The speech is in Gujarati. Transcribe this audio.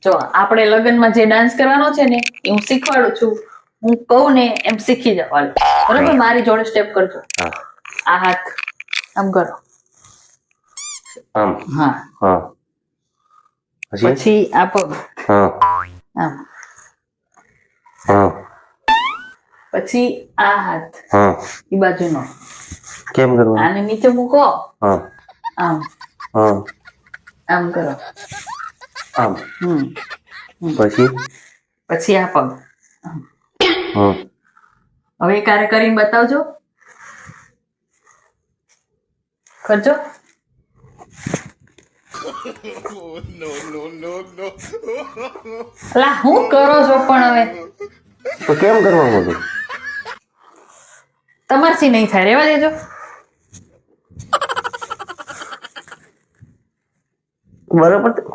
જો આપણે લગ્નમાં જે ડાન્સ કરવાનો છે ને એ હું શીખવાડું છું. હું કહું ને એમ શીખી જવાનું. બરોબર? મારી જોડે સ્ટેપ કરજો. હા. આ હાથ આમ કરો. આમ. હા. હા. પછી આ પગ હા. આમ. હા. પછી આ હાથ હા. એ બાજુનો કેમ કરવાનું? આને નીચે મૂકો. હા. આમ. હા. આમ કરો. આમ. પછી આ પગ. હા. હવે કાર્ય કરીને બતાવજો. કરજો. અલા હું કરો છો પણ હવે તો કેમ કરવાનું હતું? તમારથી નહીં થાય, રહેવા દેજો. બરાબર.